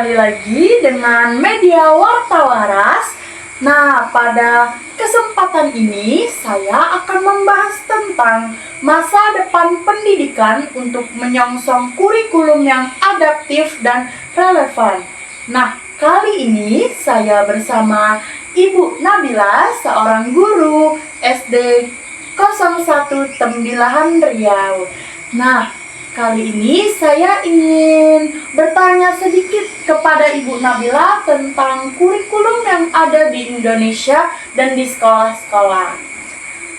kembali lagi dengan media Warta Waras. Nah, pada kesempatan ini saya akan membahas tentang masa depan pendidikan untuk menyongsong kurikulum yang adaptif dan relevan. Nah, kali ini saya bersama Ibu Nabila, seorang guru SD 01 Tembilahan Riau. Nah, kali ini saya ingin bertanya sedikit kepada Ibu Nabila tentang kurikulum yang ada di Indonesia dan di sekolah-sekolah.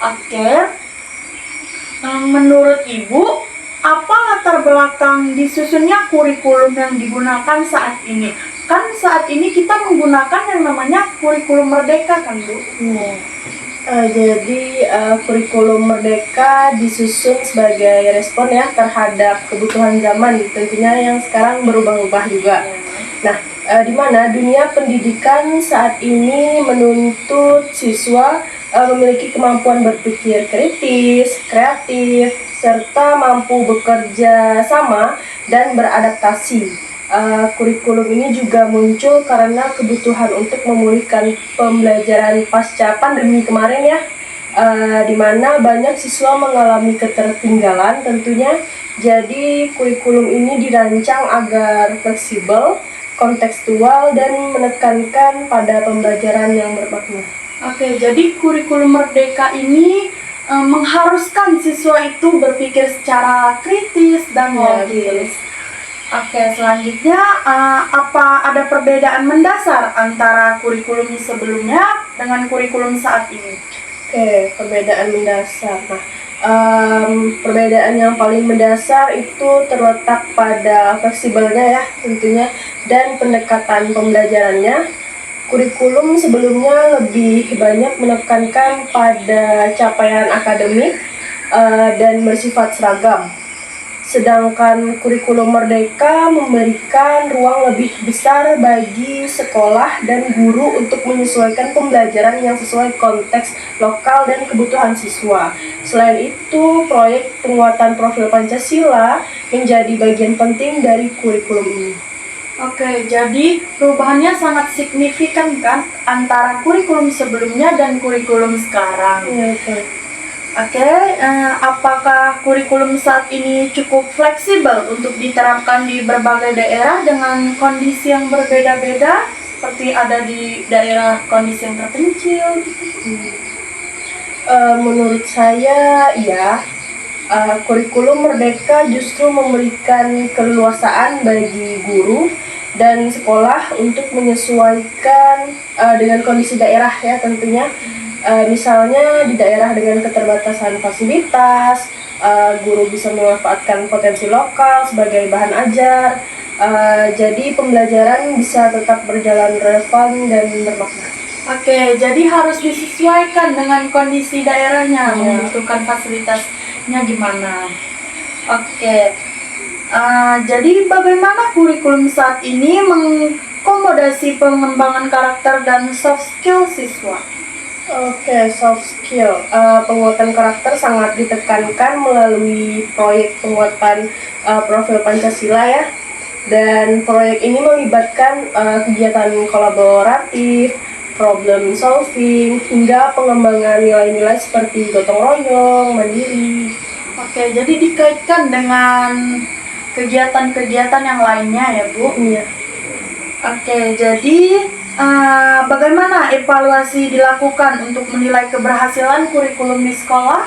Oke, menurut Ibu, apa latar belakang disusunnya kurikulum yang digunakan saat ini? Kan saat ini kita menggunakan yang namanya kurikulum merdeka kan, Bu? Jadi kurikulum merdeka disusun sebagai respon ya terhadap kebutuhan zaman, tentunya yang sekarang berubah-ubah juga. Nah, di mana dunia pendidikan saat ini menuntut siswa memiliki kemampuan berpikir kritis, kreatif, serta mampu bekerja sama dan beradaptasi. Kurikulum ini juga muncul karena kebutuhan untuk memulihkan pembelajaran pasca pandemi kemarin ya, di mana banyak siswa mengalami ketertinggalan tentunya. Jadi kurikulum ini dirancang agar fleksibel, kontekstual, dan menekankan pada pembelajaran yang bermakna. Oke, jadi kurikulum merdeka ini mengharuskan siswa itu berpikir secara kritis dan logis. Oke, selanjutnya apa ada perbedaan mendasar antara kurikulum sebelumnya dengan kurikulum saat ini? Oke, perbedaan mendasar. Nah, perbedaan yang paling mendasar itu terletak pada fleksibelnya ya tentunya dan pendekatan pembelajarannya. Kurikulum sebelumnya lebih banyak menekankan pada capaian akademik dan bersifat seragam. Sedangkan kurikulum merdeka memberikan ruang lebih besar bagi sekolah dan guru untuk menyesuaikan pembelajaran yang sesuai konteks lokal dan kebutuhan siswa. Selain itu, proyek penguatan profil Pancasila menjadi bagian penting dari kurikulum ini. Oke, jadi perubahannya sangat signifikan kan antara kurikulum sebelumnya dan kurikulum sekarang. Ya, betul. Oke, apakah kurikulum saat ini cukup fleksibel untuk diterapkan di berbagai daerah dengan kondisi yang berbeda-beda, seperti ada di daerah kondisi yang terpencil? Menurut saya, iya. Kurikulum merdeka justru memberikan keleluasaan bagi guru dan sekolah untuk menyesuaikan dengan kondisi daerah ya tentunya. Misalnya di daerah dengan keterbatasan fasilitas, guru bisa memanfaatkan potensi lokal sebagai bahan ajar. Jadi pembelajaran bisa tetap berjalan relevan dan bermakna. Oke, jadi harus disesuaikan dengan kondisi daerahnya, membutuhkan fasilitasnya gimana. Oke, jadi bagaimana kurikulum saat ini mengakomodasi pengembangan karakter dan soft skill siswa? Oke, soft skill. Penguatan karakter sangat ditekankan melalui proyek penguatan profil Pancasila ya. Dan proyek ini melibatkan kegiatan kolaboratif, problem solving, hingga pengembangan nilai-nilai seperti gotong royong, mandiri. Oke, jadi dikaitkan dengan kegiatan-kegiatan yang lainnya ya, Bu? Iya. Oke, jadi bagaimana evaluasi dilakukan untuk menilai keberhasilan kurikulum di sekolah?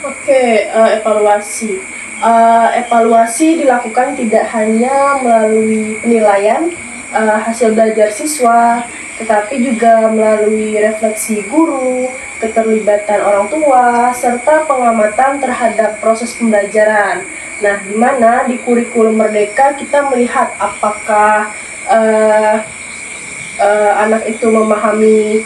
Oke, evaluasi. Evaluasi dilakukan tidak hanya melalui penilaian hasil belajar siswa, tetapi juga melalui refleksi guru, keterlibatan orang tua, serta pengamatan terhadap proses pembelajaran. Nah, di mana di kurikulum merdeka kita melihat apakah anak itu memahami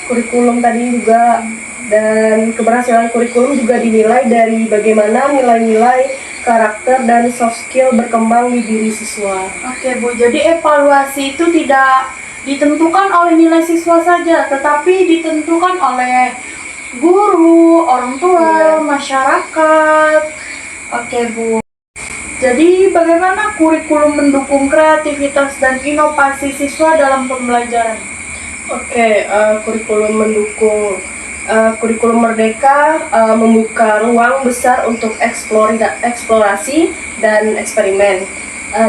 kurikulum tadi juga, dan keberhasilan kurikulum juga dinilai dari bagaimana nilai-nilai karakter dan soft skill berkembang di diri siswa. Oke, Bu, jadi evaluasi itu tidak ditentukan oleh nilai siswa saja, tetapi ditentukan oleh guru, orang tua, masyarakat. Oke, Bu. Jadi bagaimana kurikulum mendukung kreativitas dan inovasi siswa dalam pembelajaran? Oke, kurikulum mendukung kurikulum Merdeka membuka ruang besar untuk eksplorasi dan eksperimen,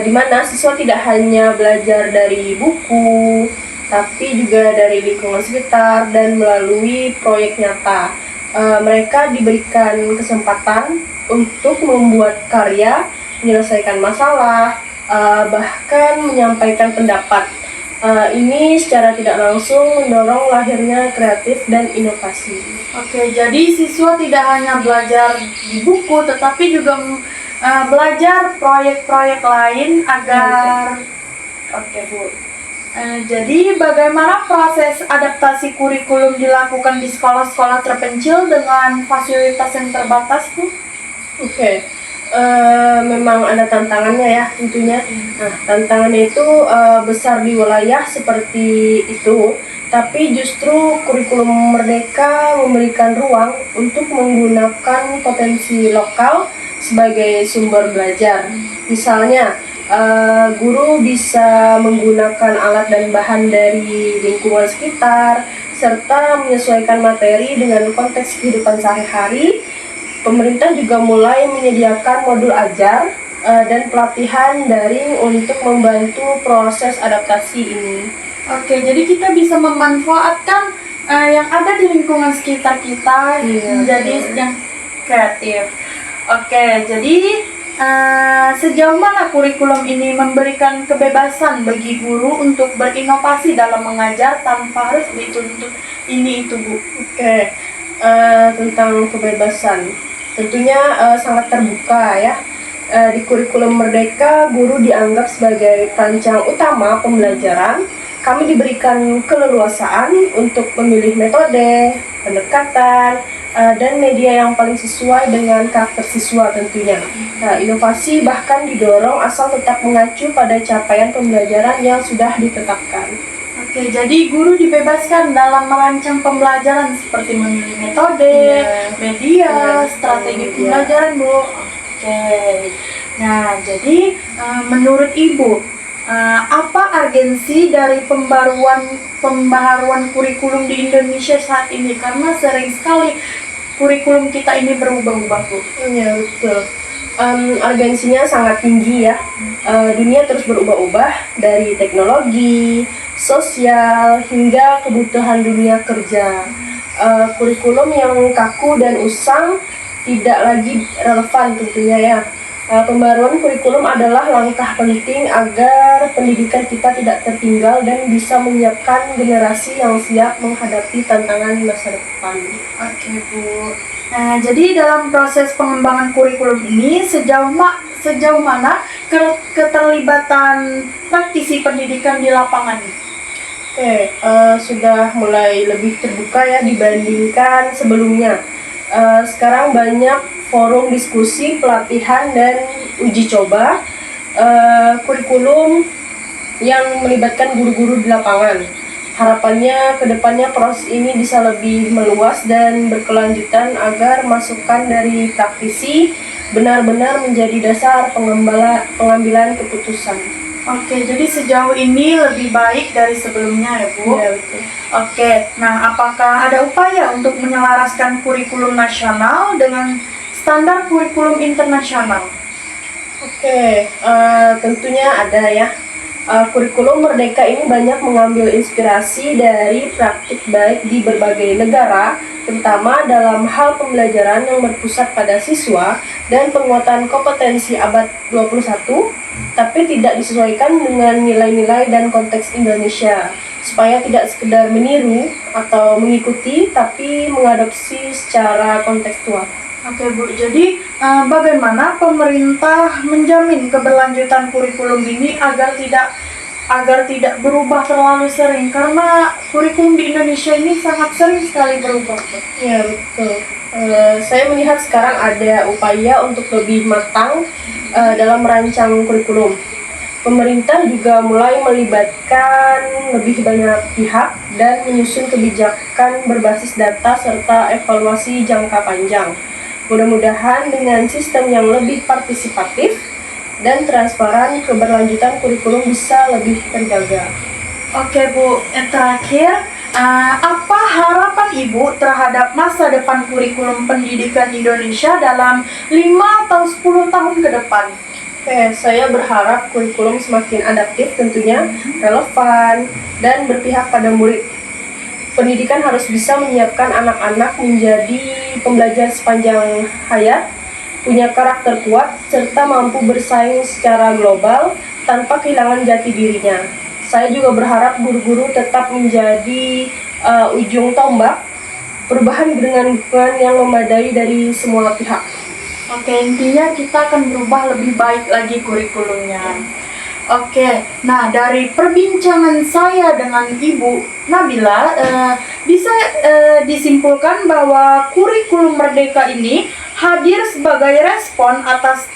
di mana siswa tidak hanya belajar dari buku, tapi juga dari lingkungan sekitar dan melalui proyek nyata. Mereka diberikan kesempatan untuk membuat karya, menyelesaikan masalah, bahkan menyampaikan pendapat. Ini secara tidak langsung mendorong lahirnya kreatif dan inovasi. Oke, jadi siswa tidak hanya belajar di buku, tetapi juga belajar proyek-proyek lain agar... Oke, Bu. Jadi bagaimana proses adaptasi kurikulum dilakukan di sekolah-sekolah terpencil dengan fasilitas yang terbatas, Bu? Oke, memang ada tantangannya ya tentunya. Nah, tantangannya itu besar di wilayah seperti itu, tapi justru kurikulum Merdeka memberikan ruang untuk menggunakan potensi lokal sebagai sumber belajar. Misalnya, guru bisa menggunakan alat dan bahan dari lingkungan sekitar, serta menyesuaikan materi dengan konteks kehidupan sehari-hari. Pemerintah juga mulai menyediakan modul ajar dan pelatihan daring untuk membantu proses adaptasi ini. Oke, jadi kita bisa memanfaatkan yang ada di lingkungan sekitar kita menjadi yang kreatif. Oke, jadi sejauh mana kurikulum ini memberikan kebebasan bagi guru untuk berinovasi dalam mengajar tanpa harus dituntut ini itu, Bu? Oke, tentang kebebasan, tentunya sangat terbuka ya. Di kurikulum Merdeka, guru dianggap sebagai perancang utama pembelajaran. Kami diberikan keleluasaan untuk memilih metode, pendekatan, dan media yang paling sesuai dengan karakter siswa tentunya. Nah, inovasi bahkan didorong asal tetap mengacu pada capaian pembelajaran yang sudah ditetapkan. Oke, jadi guru dibebaskan dalam merancang pembelajaran seperti memilih metode, media, strategi pembelajaran, Bu. Oke. Nah, jadi menurut Ibu, apa urgensi dari pembaharuan kurikulum di Indonesia saat ini? Karena sering sekali kurikulum kita ini berubah-ubah, Bu. Iya, betul. Urgensinya sangat tinggi ya. Dunia terus berubah-ubah dari teknologi, sosial, hingga kebutuhan dunia kerja. Kurikulum yang kaku dan usang tidak lagi relevan tentunya ya. Pembaruan kurikulum adalah langkah penting agar pendidikan kita tidak tertinggal dan bisa menyiapkan generasi yang siap menghadapi tantangan masa depan. Oke, Bu. Nah, jadi dalam proses pengembangan kurikulum ini sejauh mana keterlibatan praktisi pendidikan di lapangan? Oke, sudah mulai lebih terbuka ya dibandingkan sebelumnya. Sekarang banyak forum diskusi, pelatihan, dan uji coba kurikulum yang melibatkan guru-guru di lapangan. Harapannya kedepannya proses ini bisa lebih meluas dan berkelanjutan agar masukan dari praktisi benar-benar menjadi dasar pengambilan keputusan. Oke, jadi sejauh ini lebih baik dari sebelumnya ya, Bu? Ya, betul. Oke, nah apakah ada upaya untuk menyelaraskan kurikulum nasional dengan standar kurikulum internasional? Oke, tentunya ada ya. Kurikulum Merdeka ini banyak mengambil inspirasi dari praktik baik di berbagai negara, terutama dalam hal pembelajaran yang berpusat pada siswa dan penguatan kompetensi abad 21, tapi tidak disesuaikan dengan nilai-nilai dan konteks Indonesia, supaya tidak sekedar meniru atau mengikuti, tapi mengadopsi secara kontekstual. Oke, Bu, jadi bagaimana pemerintah menjamin keberlanjutan kurikulum ini agar tidak berubah terlalu sering? Karena kurikulum di Indonesia ini sangat sering sekali berubah, Bu. Ya, betul. Saya melihat sekarang ada upaya untuk lebih matang dalam merancang kurikulum. Pemerintah juga mulai melibatkan lebih banyak pihak dan menyusun kebijakan berbasis data serta evaluasi jangka panjang. Mudah-mudahan dengan sistem yang lebih partisipatif, dan transparan, keberlanjutan kurikulum bisa lebih terjaga. Oke Bu, yang terakhir, apa harapan Ibu terhadap masa depan kurikulum pendidikan Indonesia dalam 5 atau 10 tahun ke depan? Saya berharap kurikulum semakin adaptif tentunya, relevan, dan berpihak pada murid. Pendidikan harus bisa menyiapkan anak-anak menjadi pembelajar sepanjang hayat, punya karakter kuat, serta mampu bersaing secara global tanpa kehilangan jati dirinya. Saya juga berharap guru-guru tetap menjadi ujung tombak perubahan dengan dukungan yang memadai dari semua pihak. Oke, intinya kita akan berubah lebih baik lagi kurikulumnya. Oke, nah dari perbincangan saya dengan Ibu Nabila, bisa disimpulkan bahwa kurikulum Merdeka ini hadir sebagai respon atas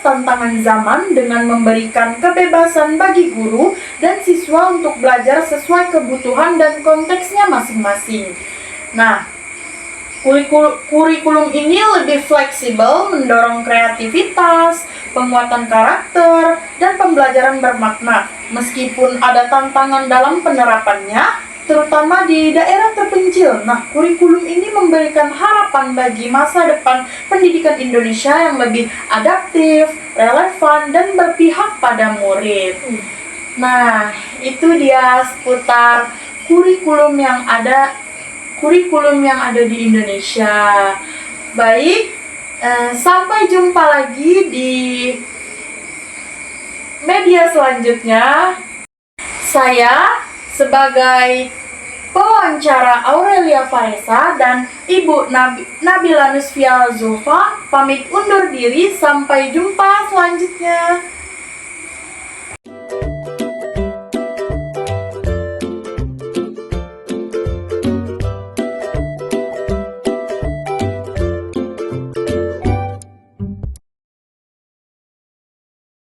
tantangan zaman dengan memberikan kebebasan bagi guru dan siswa untuk belajar sesuai kebutuhan dan konteksnya masing-masing. Nah, kurikulum ini lebih fleksibel, mendorong kreativitas, penguatan karakter, dan pembelajaran bermakna. Meskipun ada tantangan dalam penerapannya, terutama di daerah terpencil. Nah, kurikulum ini memberikan harapan bagi masa depan pendidikan Indonesia yang lebih adaptif, relevan, dan berpihak pada murid. Nah, itu dia seputar kurikulum yang ada di Indonesia. Baik, sampai jumpa lagi di media selanjutnya. Saya sebagai pewawancara Aurelia Faresa dan Ibu Nabila Nusfia Zulfa pamit undur diri. Sampai jumpa selanjutnya.